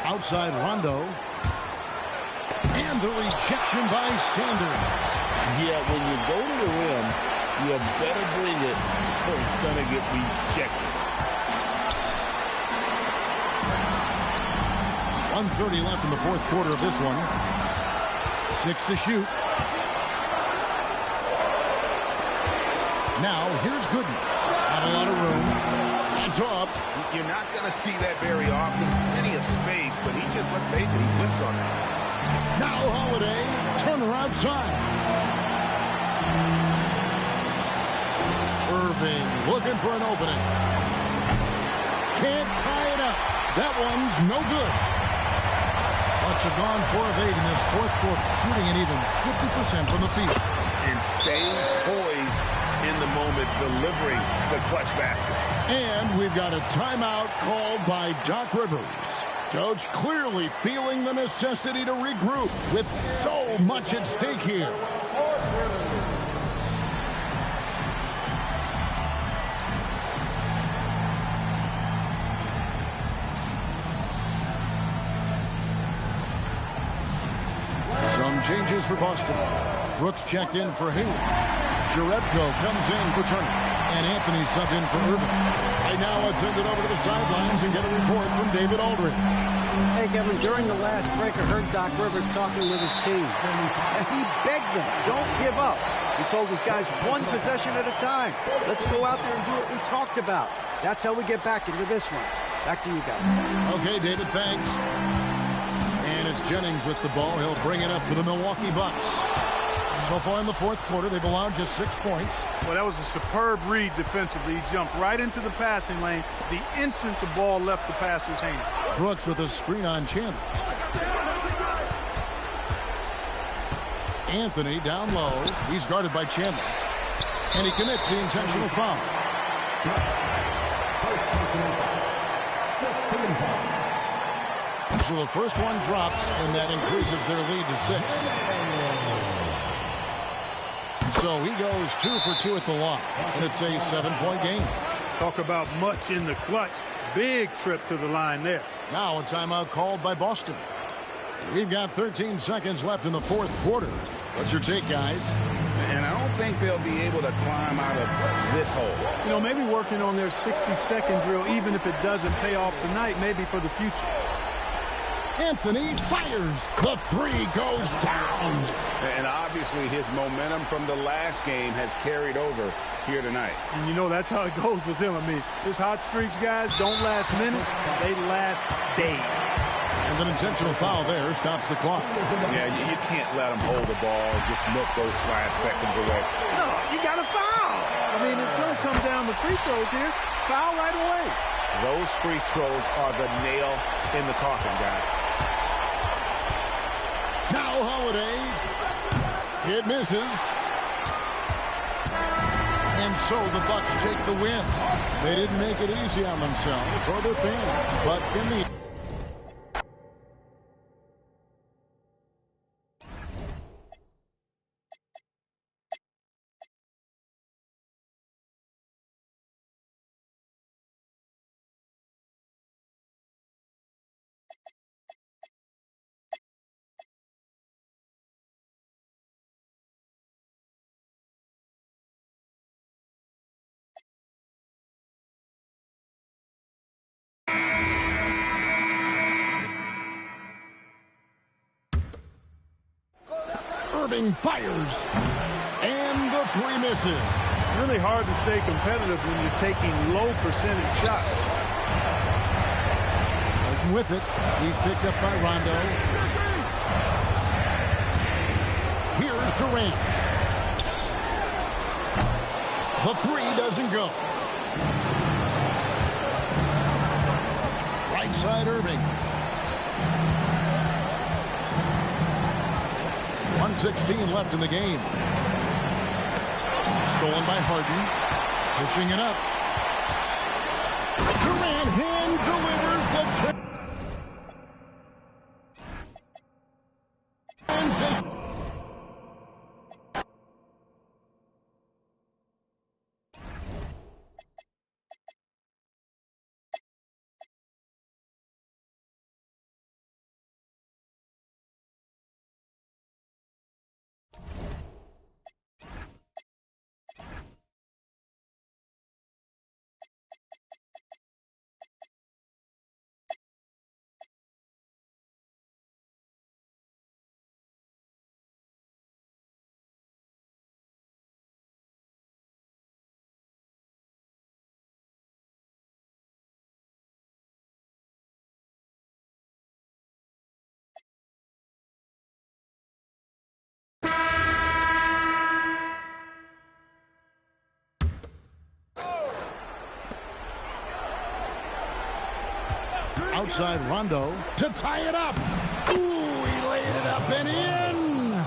Outside Rondo. And the rejection by Sanders. Yeah, when you go to the rim, you better bring it or it's going to get rejected. 1:30 left in the fourth quarter of this one. 6 to shoot. Now, here's Gooden. Not a lot of room. Hands off. You're not going to see that very often. Plenty of space, but he just, let's face it, he whiffs on that. Now Holiday. Turner outside. Irving looking for an opening. Can't tie it up. That one's no good. Bucks have gone 4 of 8 in this fourth quarter, shooting an even 50% from the field. And staying poised in the moment, delivering the clutch basket. And we've got a timeout called by Doc Rivers. Coach clearly feeling the necessity to regroup with so much at stake here. Some changes for Boston. Brooks checked in for Hayward. Jerebko comes in for Turner. And Anthony subbed in for Irving. Right now, let's send it over to the sidelines and get a report from David Aldridge. Hey, Kevin, during the last break, I heard Doc Rivers talking with his team. And he begged them, don't give up. He told his guys, one possession at a time. Let's go out there and do what we talked about. That's how we get back into this one. Back to you guys. Okay, David, thanks. And it's Jennings with the ball. He'll bring it up for the Milwaukee Bucks. So far in the fourth quarter, they've allowed just 6 points. Well, that was a superb read defensively. He jumped right into the passing lane the instant the ball left the passer's hand. Brooks with a screen on Chandler. Anthony down low. He's guarded by Chandler. And he commits the intentional foul. So the first one drops, and that increases their lead to 6. So he goes 2 for 2 at the line, and it's a 7-point game. Talk about much in the clutch. Big trip to the line there. Now a timeout called by Boston. We've got 13 seconds left in the fourth quarter. What's your take, guys? And I don't think they'll be able to climb out of this hole. You know, maybe working on their 60-second drill, even if it doesn't pay off tonight, maybe for the future. Anthony fires. The 3 goes down. And obviously his momentum from the last game has carried over here tonight. And you know that's how it goes with him. I mean, his hot streaks, guys, don't last minutes. They last days. And an intentional foul there stops the clock. Yeah, you can't let him hold the ball and just milk those last seconds away. No, you got to foul. I mean, it's going to come down to free throws here. Foul right away. Those free throws are the nail in the coffin, guys. Now Holiday. It misses. And so the Bucks take the win. They didn't make it easy on themselves or their fans, but in the Irving fires, and the 3 misses. Really hard to stay competitive when you're taking low percentage shots. Working with it. He's picked up by Rondo. Here's Durant. The 3 doesn't go. Right side Irving. 1:16 left in the game. Stolen by Harden. Pushing it up. Durant hand delivers the Outside Rondo to tie it up. Ooh, he laid it up and in.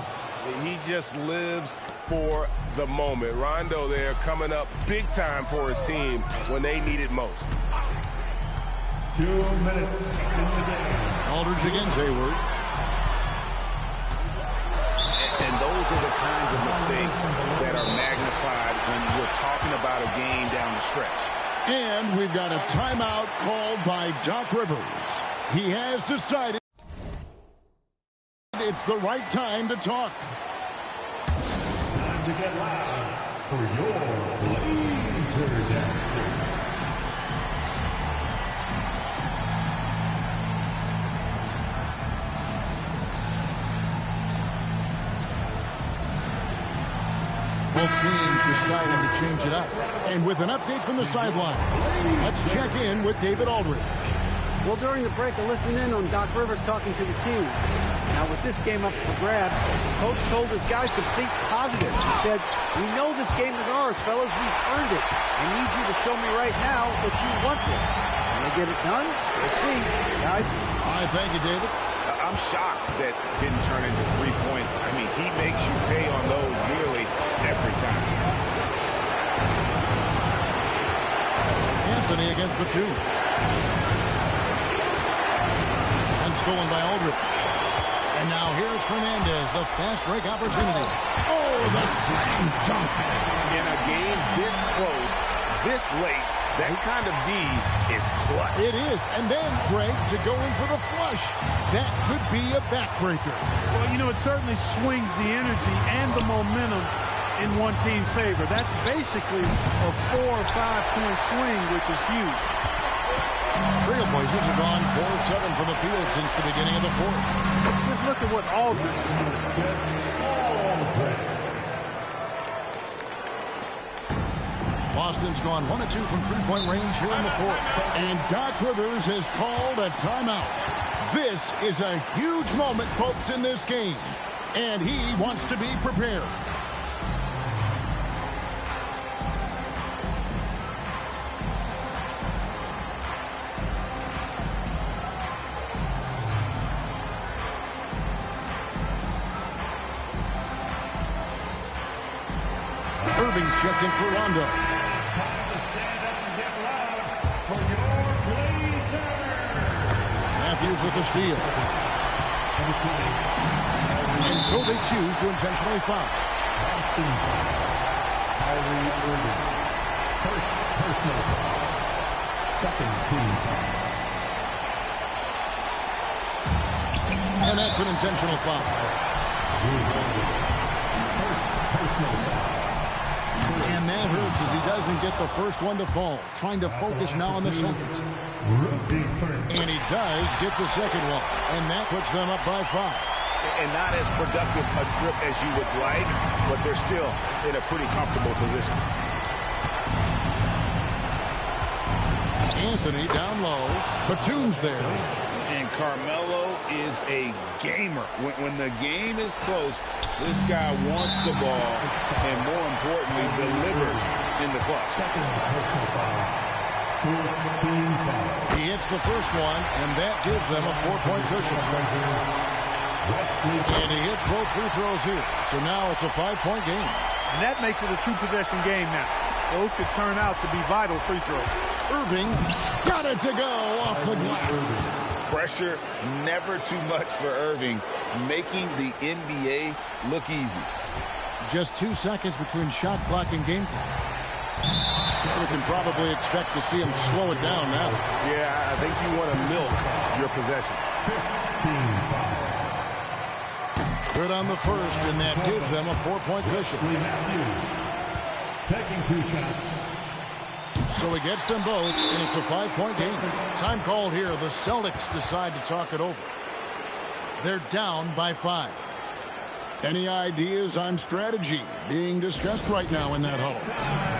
He just lives for the moment. Rondo there coming up big time for his team when they need it most. 2 minutes in the game. Aldridge against Hayward. And those are the kinds of mistakes that are magnified when we're talking about a game down the stretch. And we've got a timeout called by Doc Rivers. He has decided it's the right time to talk. Time to get loud for your Blazer Down. Both teams deciding to change it up. And with an update from the sideline, let's check in with David Aldridge. Well, during the break, I listened in on Doc Rivers talking to the team. Now, with this game up for grabs, Coach told his guys to think positive. He said, "We know this game is ours, fellas. We've earned it. I need you to show me right now that you want this." Can they get it done? We'll see, guys. All right, thank you, David. I'm shocked that didn't turn into 3 points. I mean, he makes you pay on those nearly every time. Anthony against Batum. And stolen by Aldridge. And now here's Fernandez, the fast break opportunity. Oh, the slam dunk. In a game this close, this late, that kind of D is clutch. It is. And then, Greg, to go in for the flush. That could be a backbreaker. Well, you know, it certainly swings the energy and the momentum in one team's favor. That's basically a 4 or 5 point swing, which is huge. Trailblazers have gone 4 of 7 from the field since the beginning of the fourth. Just look at what Aldridge is doing. Boston's gone 1 of 2 from three-point range here in the fourth. And Doc Rivers has called a timeout. This is a huge moment, folks, in this game. And he wants to be prepared. Irving's checked in for Rondo. Matthews with the steal. And so they choose to intentionally foul. First personal foul. Second team foul. And that's an intentional foul. First personal foul. And that hurts as he doesn't get the first one to fall. Trying to focus now on the second. And he does get the second one. And that puts them up by 5. And not as productive a trip as you would like, but they're still in a pretty comfortable position. Anthony down low. Batum's there. And Carmelo is a gamer. When the game is close, this guy wants the ball and, more importantly, delivers in the clutch. He hits the first one, and that gives them a 4-point cushion. And he hits both free throws here. So now it's a 5-point game. And that makes it a true possession game now. Those could turn out to be vital free throws. Irving got it to go off the glass. Pressure never too much for Irving, making the NBA look easy. Just 2 seconds between shot clock and game clock. We can probably expect to see him slow it down now. Yeah, I think you want to milk your possession. Good on the first, and that gives them a 4-point cushion. Taking 2 shots. So he gets them both, and it's a 5-point game. Time called here. The Celtics decide to talk it over. They're down by 5. Any ideas on strategy being discussed right now in that huddle?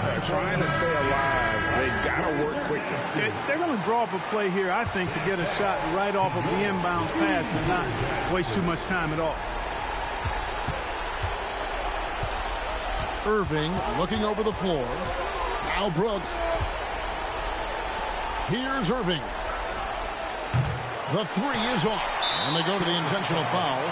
They're trying to stay alive. They've got to work quickly. They're going to draw up a play here, I think, to get a shot right off of the inbounds pass and not waste too much time at all. Irving looking over the floor. Now Brooks. Here's Irving. The three is off. And they go to the intentional foul.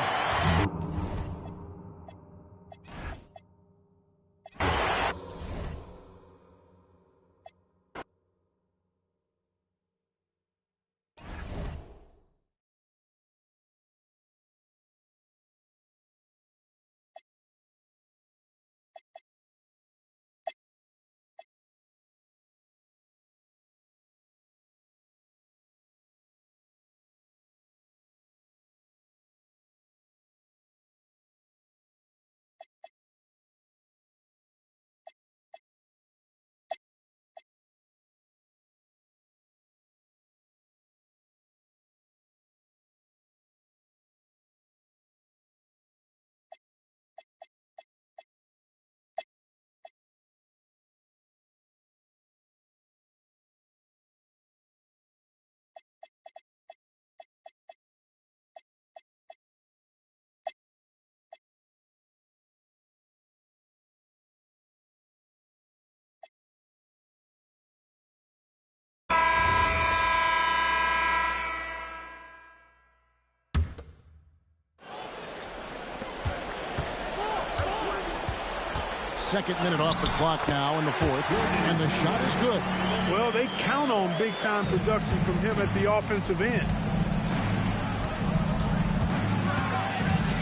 Second minute off the clock now in the fourth, and the shot is good. Well, they count on big-time production from him at the offensive end.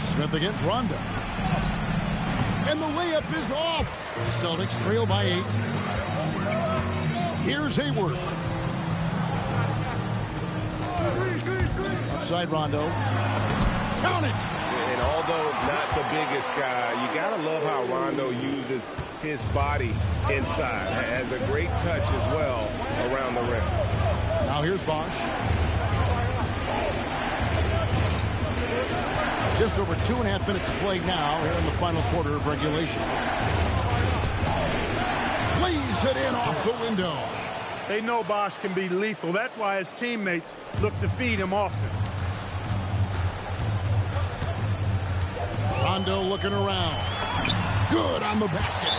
Smith against Rondo. And the layup is off. Celtics trail by 8. Here's Hayward. Outside Rondo. Count it. And although not the biggest guy, you got to love how Rondo uses his body inside. Has a great touch as well around the rim. Now here's Bosch. Just over 2.5 minutes played now here in the final quarter of regulation. Plays it in off the window. They know Bosch can be lethal. That's why his teammates look to feed him often. Rondo looking around. Good on the basket.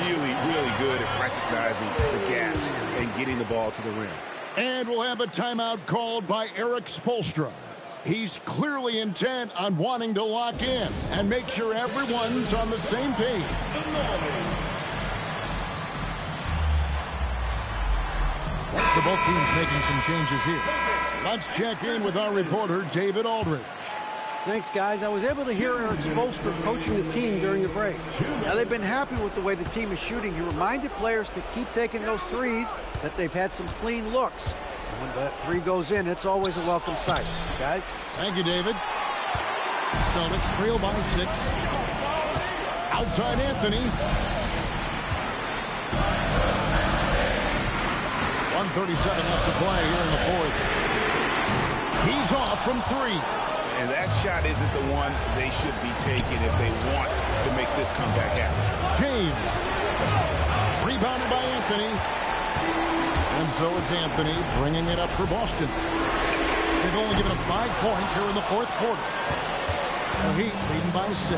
Really, really good at recognizing the gaps and getting the ball to the rim. And we'll have a timeout called by Eric Spoelstra. He's clearly intent on wanting to lock in and make sure everyone's on the same page. So both teams making some changes here. Let's check in with our reporter, David Aldridge. Thanks, guys. I was able to hear Eric Spoelstra coaching the team during the break. Now, they've been happy with the way the team is shooting. He reminded players to keep taking those threes, that they've had some clean looks. And when that three goes in, it's always a welcome sight. Guys? Thank you, David. Celtics trail by 6. Outside Anthony. 1:37 left to play here in the fourth. He's off from 3. And that shot isn't the one they should be taking if they want to make this comeback happen. James. Rebounded by Anthony. And so it's Anthony bringing it up for Boston. They've only given up 5 points here in the fourth quarter. The Heat leading by 6.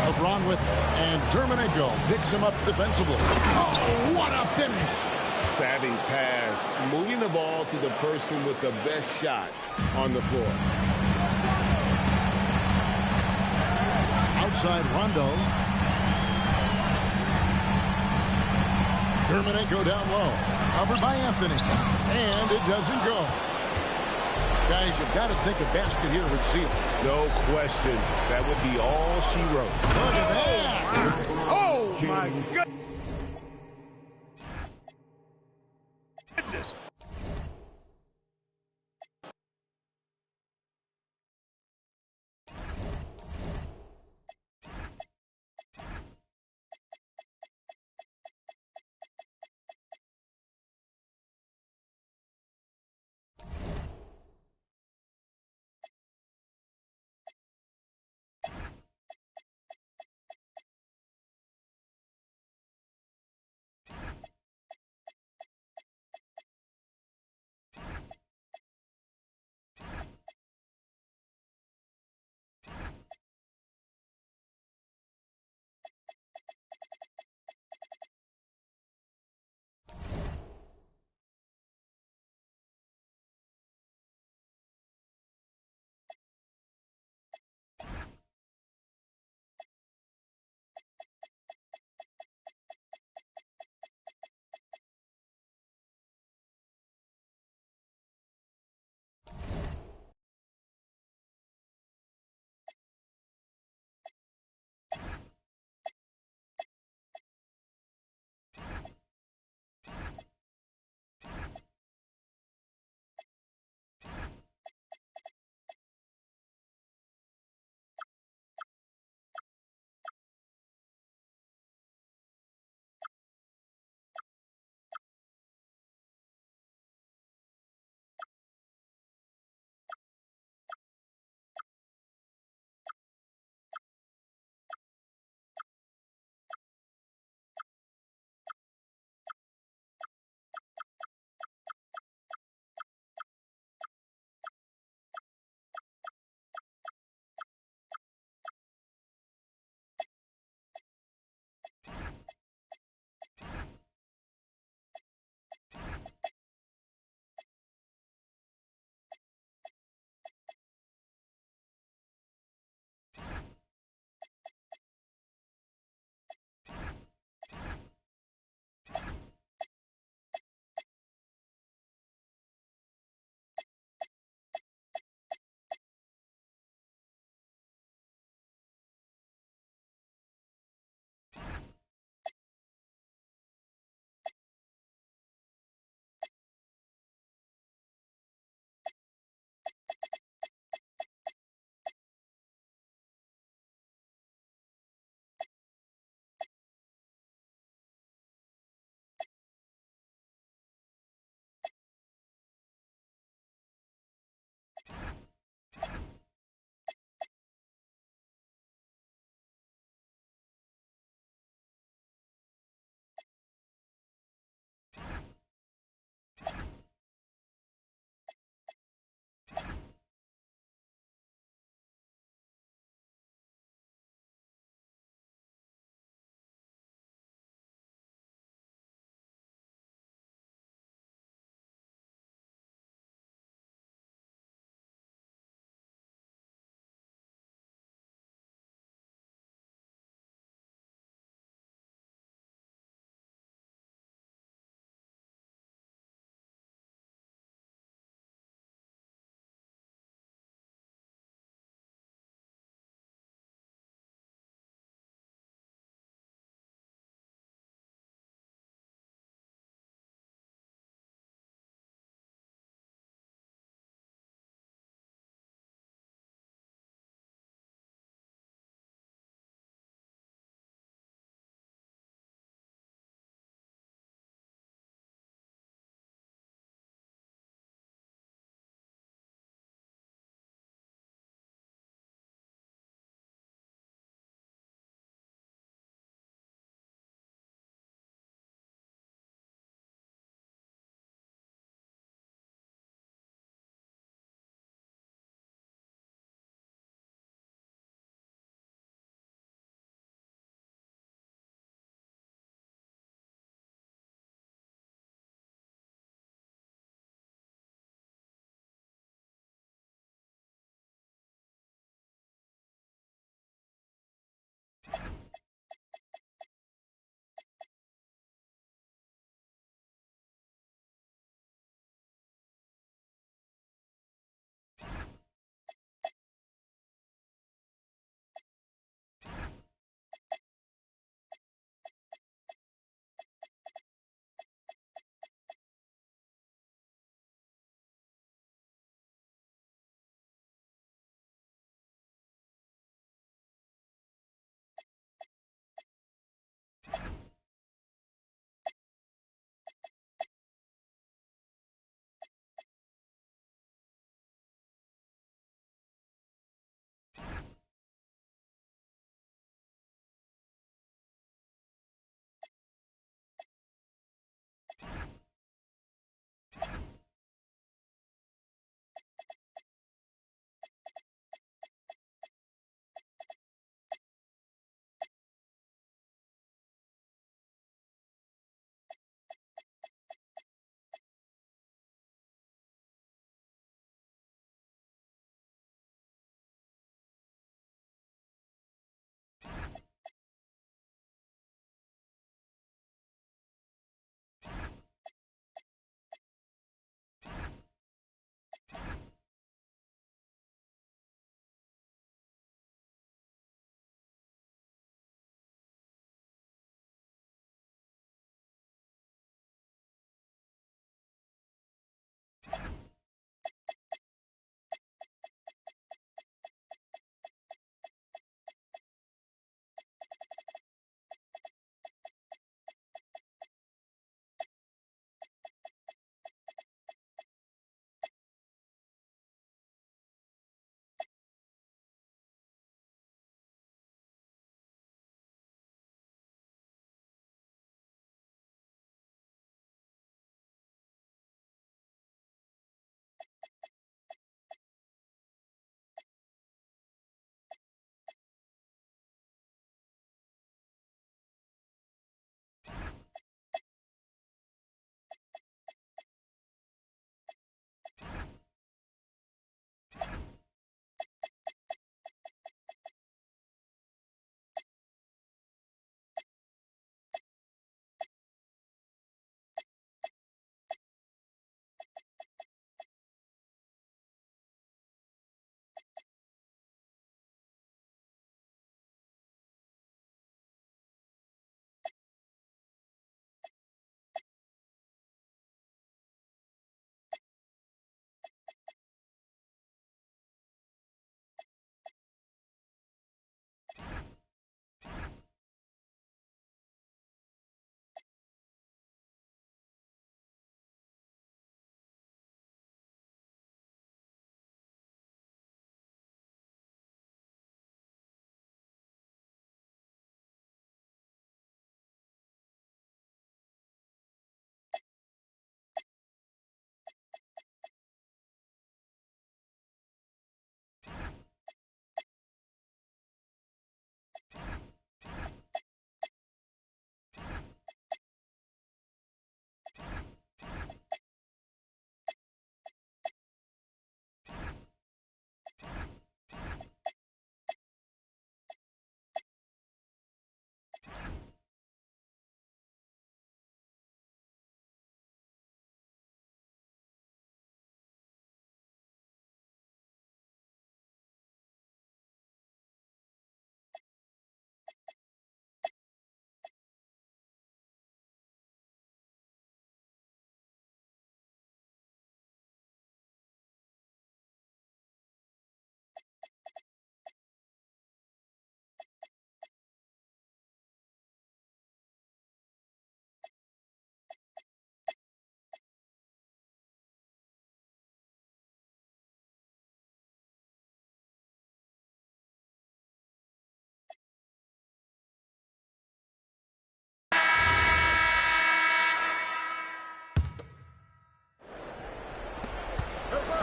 LeBron with it. And Terminenko picks him up defensively. Oh, what a finish. Savvy pass, moving the ball to the person with the best shot on the floor. Outside Rondo. Terminenko down low. Covered by Anthony. And it doesn't go. Guys, you've got to think a basket here would seal it. No question. That would be all she wrote. Look at that. Oh, my God.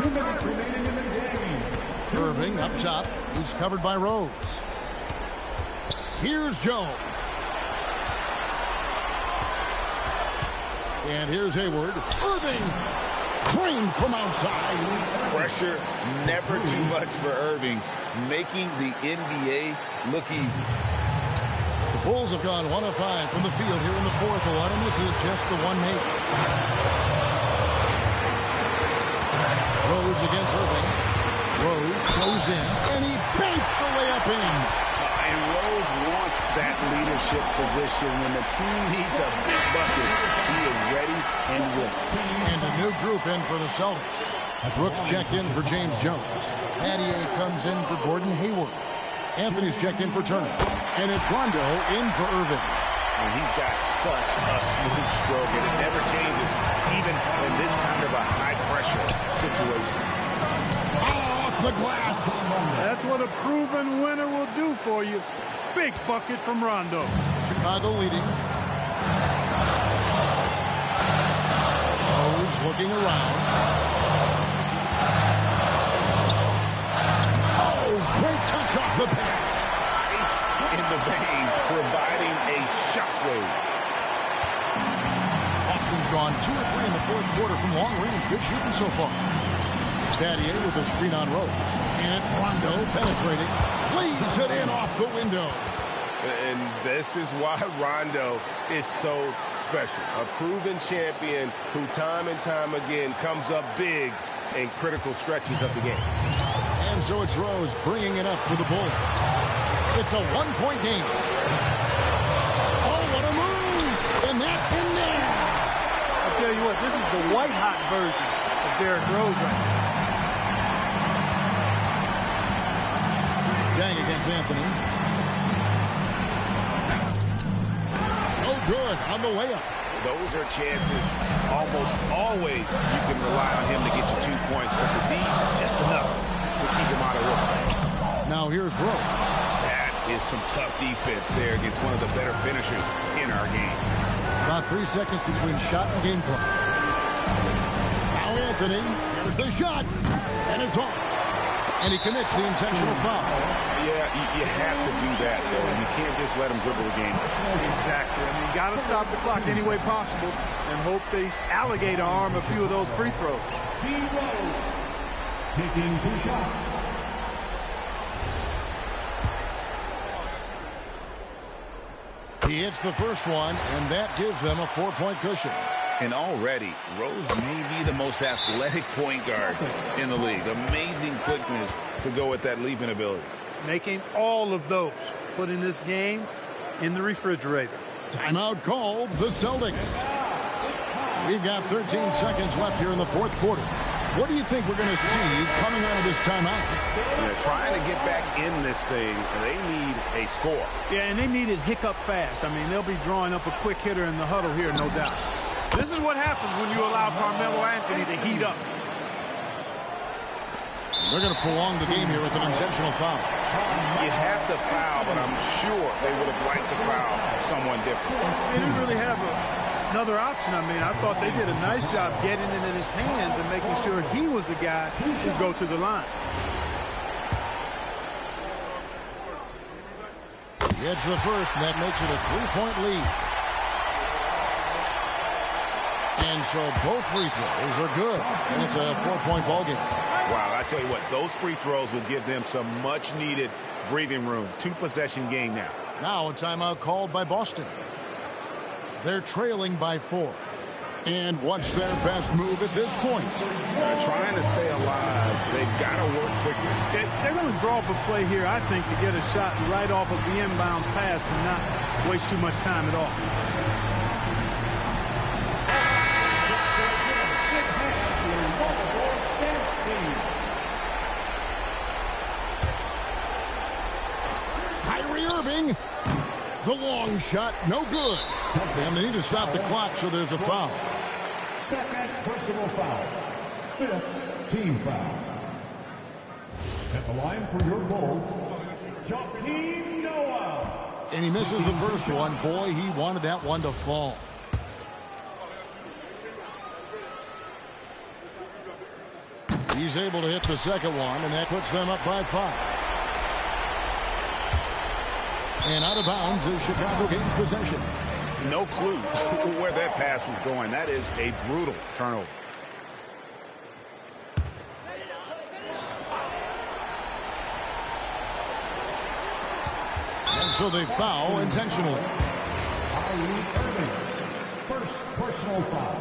2 minutes remaining in the game. Irving up top. He's covered by Rose. Here's Jones. And here's Hayward. Irving. Drained from outside. Pressure never too much for Irving, making the NBA look easy. The Bulls have gone 1 of 5 from the field here in the fourth. A lot of misses, just the one made. Rose against Irving. Rose goes in, and he banks the layup in. And Rose wants that leadership position. When the team needs a big bucket, he is ready and willing. And a new group in for the Celtics. Brooks checked in for James Jones. Adier comes in for Gordon Hayward. Anthony's checked in for Turner. And it's Rondo in for Irving. And he's got such a smooth stroke, and it never changes, even in this kind of a high-pressure situation. Off the glass. That's what a proven winner will do for you. Big bucket from Rondo. Chicago leading. Rose looking around. Oh, great touch off the pass. Ice in the veins, providing a shockwave. Boston's gone 2 of 3 in the fourth quarter from long range. Good shooting so far. Adier with a screen on Rose. And it's Rondo penetrating. Leaves it in off the window. And this is why Rondo is so special. A proven champion who time and time again comes up big in critical stretches of the game. And so it's Rose bringing it up for the Bulls. It's a one-point game. Oh, what a move! And that's in there! I'll tell you what, this is the white-hot version of Derrick Rose right now. Dang against Anthony. Oh, good on the layup. Those are chances almost always you can rely on him to get you 2 points, but the D, just enough to keep him out of work. Now here's Rose. That is some tough defense there against one of the better finishers in our game. About 3 seconds between shot and game clock. Now Anthony, here's the shot, and it's off. And he commits the intentional foul. Yeah, you have to do that, though. You can't just let him dribble the game. Exactly. I mean, you got to stop the clock any way possible and hope they alligator arm a few of those free throws. D. Rose taking 2 shots. He hits the first one, and that gives them a 4-point cushion. And already, Rose may be the most athletic point guard in the league. Amazing quickness to go with that leaping ability. Making all of those, putting this game in the refrigerator. Timeout called, the Celtics. We've got 13 seconds left here in the fourth quarter. What do you think we're going to see coming out of this timeout? They're trying to get back in this thing, and they need a score. Yeah, and they need it hiccup fast. I mean, they'll be drawing up a quick hitter in the huddle here, no doubt. This is what happens when you allow Carmelo Anthony to heat up. They're going to prolong the game here with an intentional foul. You have to foul, but I'm sure they would have liked to foul someone different. They didn't really have another option. I mean, I thought they did a nice job getting it in his hands and making sure he was the guy who'd go to the line. Gets the first, and that makes it a 3-point lead. And so both free throws are good, and it's a 4-point ball game. Wow, I tell you what, those free throws will give them some much-needed breathing room. 2-possession game now. Now a timeout called by Boston. They're trailing by 4. And what's their best move at this point? They're trying to stay alive. They've got to work quickly. They're going to draw up a play here, I think, to get a shot right off of the inbounds pass to not waste too much time at all. Irving, the long shot, no good. And they need to stop the clock, so there's a foul. Second personal foul. 5th team foul. At the line for your Bulls, Joakim Noah. And he misses the first one. Boy, he wanted that one to fall. He's able to hit the second one, and that puts them up by 5. And out of bounds is Chicago gains possession. No clue where that pass was going. That is a brutal turnover. And so they foul intentionally. First personal foul.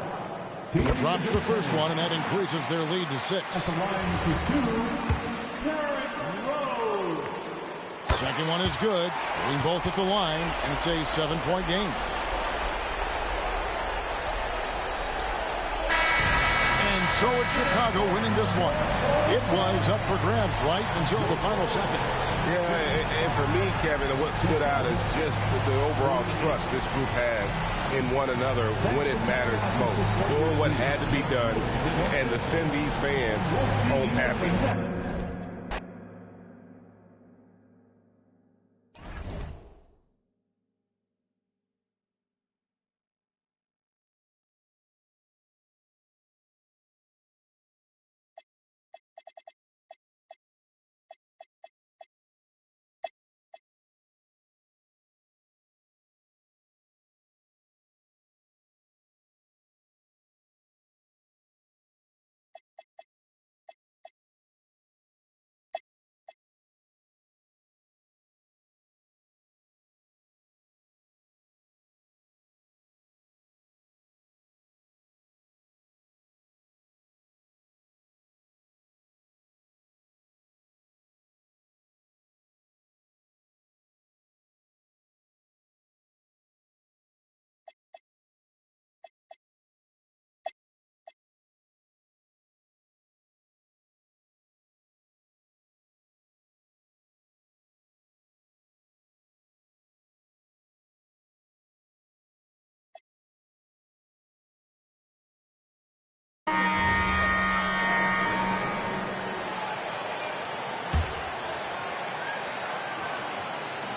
He drops the first one, and that increases their lead to 6. At the line to 2, Derrick Rose. Second one is good. Hitting both at the line, and it's a 7-point game. And so it's Chicago winning this one. It was up for grabs right until the final seconds. Yeah, and for me, Kevin, what stood out is just the overall trust this group has in one another when it matters most. Doing what had to be done and to send these fans home happy.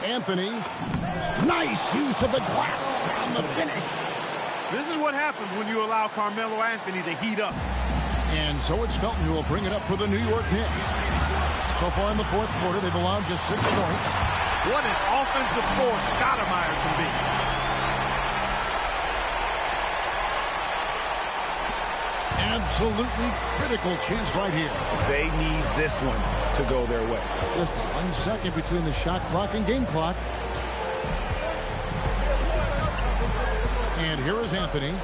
Anthony, nice use of the glass on the finish. This is what happens when you allow Carmelo Anthony to heat up. And so it's Felton who will bring it up for the New York Knicks. So far in the fourth quarter, they've allowed just 6 points. What an offensive force Stoudemire can be. Absolutely critical chance right here. They need this one to go their way. Just 1 second between the shot clock and game clock. And here is Anthony.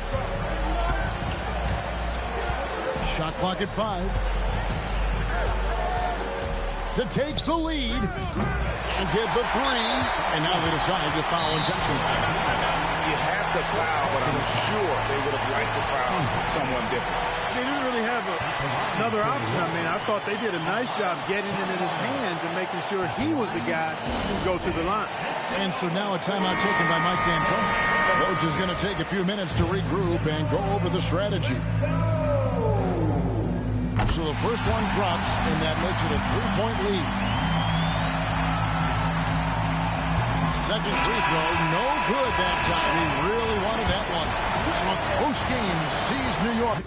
Shot clock at 5. To take the lead. And get the 3. And now they decide to foul intentionally. You have to foul, but I'm sure they would have liked to foul someone different. They didn't really have another option. I mean, I thought they did a nice job getting it in his hands and making sure he was the guy who go to the line. And so now a timeout taken by Mike D'Antoni. Coach is going to take a few minutes to regroup and go over the strategy. So the first one drops, and that makes it a 3-point lead. Second free throw, no good that time. He really wanted that one. So a close game sees New York.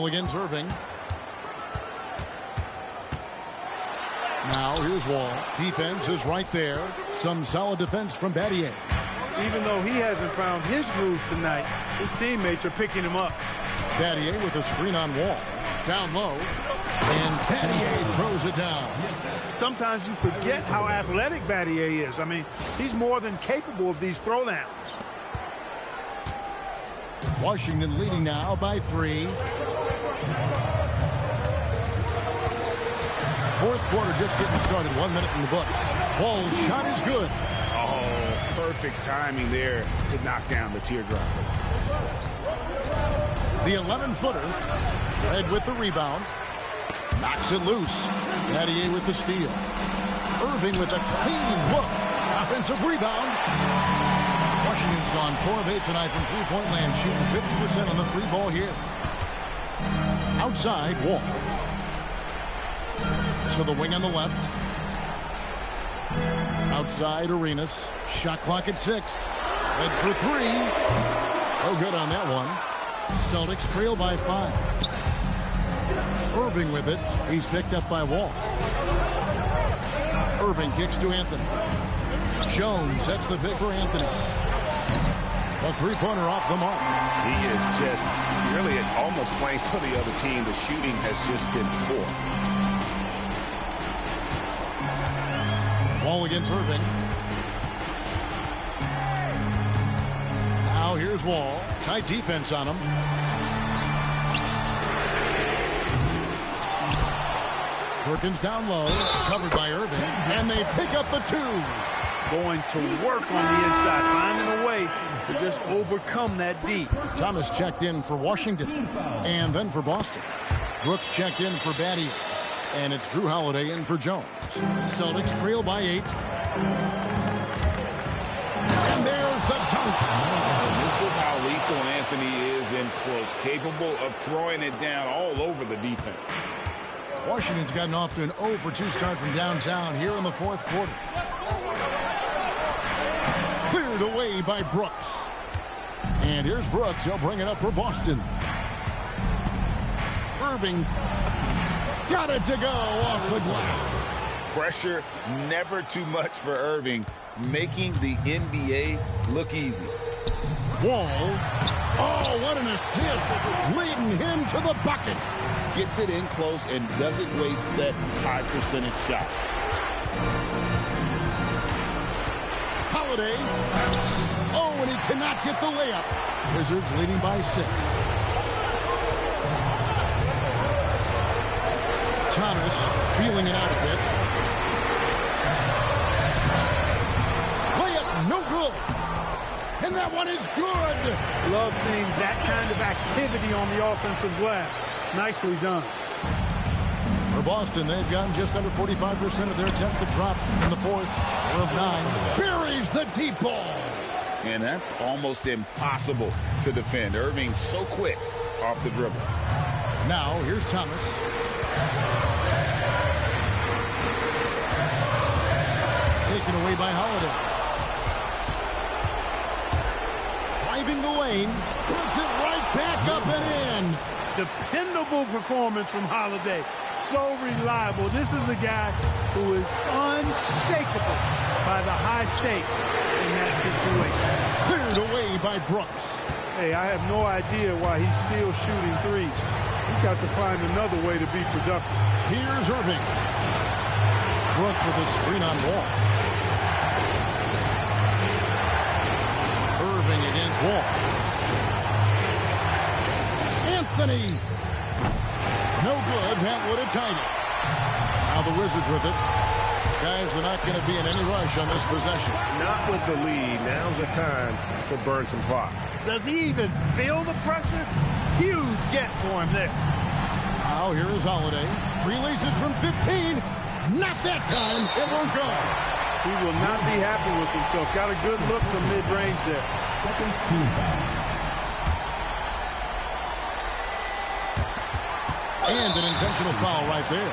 Wall against Irving. Now here's Wall. Defense is right there. Some solid defense from Battier. Even though he hasn't found his groove tonight, his teammates are picking him up. Battier with a screen on Wall. Down low. And Battier throws it down. Sometimes you forget how athletic Battier is. I mean, he's more than capable of these throwdowns. Washington leading now by 3. Fourth quarter just getting started. 1 minute in the books. Wall's shot is good. Oh, perfect timing there to knock down the teardrop. The 11-footer. Red with the rebound. Knocks it loose. Battier with the steal. Irving with a clean look. Offensive rebound. Washington's gone 4 of 8 tonight from three-point land, shooting 50% on the three ball here. Outside, Wall. To the wing on the left. Outside, Arenas. Shot clock at 6. Red for 3. Oh, good on that one. Celtics trail by 5. Irving with it. He's picked up by Wall. Irving kicks to Anthony. Jones sets the pick for Anthony. A three-pointer off the mark. He is just really almost playing for the other team. The shooting has just been poor. Wall against Irving. Now here's Wall. Tight defense on him. Perkins down low. Covered by Irving. And they pick up the 2. Going to work on the inside. Finding a way to just overcome that D. Thomas checked in for Washington. And then for Boston. Brooks checked in for Battier. And it's Drew Holiday in for Jones. Celtics trail by 8. And there's the dunk. And this is how lethal Anthony is in close. Capable of throwing it down all over the defense. Washington's gotten off to an 0 for 2 start from downtown here in the fourth quarter. Cleared away by Brooks. And here's Brooks. He'll bring it up for Boston. Irving got it to go off the glass. Pressure never too much for Irving, making the NBA look easy. Wall. Oh, what an assist. Leading him to the bucket. Gets it in close and doesn't waste that high percentage shot. Holiday. Oh, and he cannot get the layup. Wizards leading by 6. Thomas feeling it out a bit. Layup no good. And that one is good. Love seeing that kind of activity on the offensive glass. Nicely done. For Boston, they've gotten just under 45% of their attempts to drop in the fourth. 4 of 9. Buries the deep ball. And that's almost impossible to defend. Irving so quick off the dribble. Now, here's Thomas. Taken away by Holiday. Driving the lane. Puts it right back up and in. Dependable performance from Holiday. So reliable. This is a guy who is unshakable by the high stakes in that situation. Cleared away by Brooks. Hey, I have no idea why he's still shooting threes. He's got to find another way to be productive. Here's Irving. Brooks with a screen on Wall. Irving against Wall. Anthony. No good. That would have tied it. Now the Wizards with it. Guys, they're not going to be in any rush on this possession. Not with the lead. Now's the time to burn some clock. Does he even feel the pressure? Huge get for him there. Now here is Holiday. Releases from 15. Not that time. It won't go. He will not be happy with himself. Got a good look from mid-range there. Second team foul. And an intentional foul right there.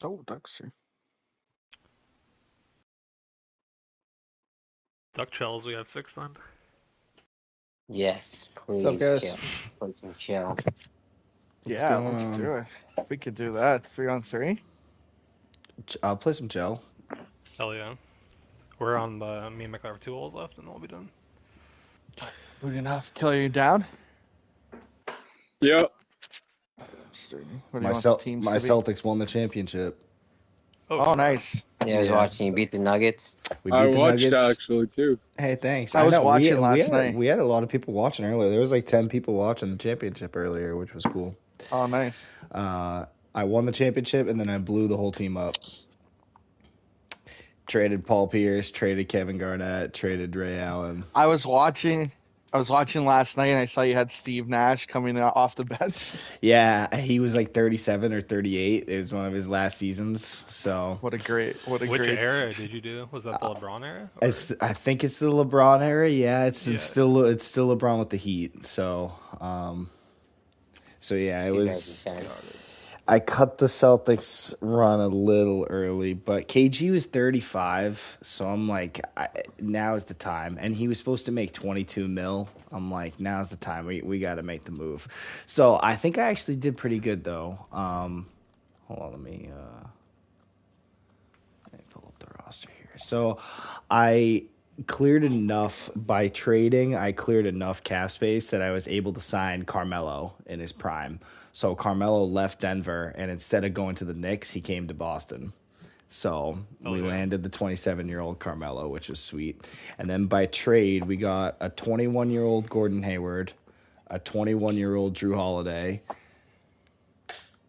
Oh, ducks are. Duck shells, we have 6 then. Yes, please. What's up, guys? Chill. Play some chill. Yeah, let's do it. We could do that. 3-on-3. I'll play some Joe. Hell yeah. We're on the me and Mick have 2 holes left, and then we'll be done. Good enough. Killer, you down? Yep. What do you want the teams my to be? Celtics won the championship. Oh, nice. Yeah, I was watching you beat the Nuggets. We beat I the watched Nuggets. actually too. Hey, thanks. I was know. watching last night. We had a lot of people watching earlier. There was like 10 people watching the championship earlier, which was cool. Oh, nice. I won the championship, and then I blew the whole team up. Traded Paul Pierce, traded Kevin Garnett, traded Ray Allen. I was watching last night, and I saw you had Steve Nash coming off the bench. Yeah, he was like 37 or 38. It was one of his last seasons. So Which era did you do? Was that the LeBron era? I think it's the LeBron era. Yeah, it's still LeBron with the Heat. So yeah, it was. I cut the Celtics run a little early, but KG was 35, so I'm like, now is the time. And he was supposed to make 22 mil. I'm like, now's the time. We got to make the move. So I think I actually did pretty good, though. Hold on, let me pull up the roster here. So I cleared enough by trading. I cleared enough cap space that I was able to sign Carmelo in his prime. So Carmelo left Denver, and instead of going to the Knicks, he came to Boston. So we landed the 27-year-old Carmelo, which was sweet. And then by trade, we got a 21-year-old Gordon Hayward, a 21-year-old Drew Holiday,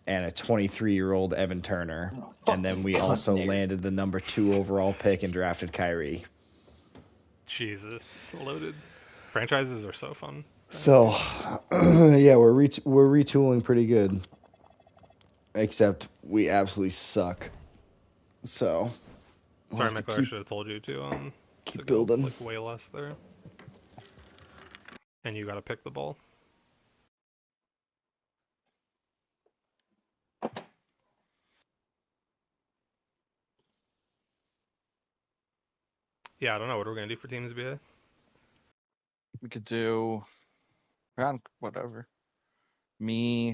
and a 23-year-old Evan Turner. And then we also landed the number 2 overall pick and drafted Kyrie. Jesus, loaded. Franchises are so fun. So, yeah, we're retooling pretty good. Except we absolutely suck. So, sorry, Mick, I should have told you to keep building. Like way less there. And you got to pick the ball. Yeah, I don't know. What are we going to do for Teams BA? We could do around whatever. Me,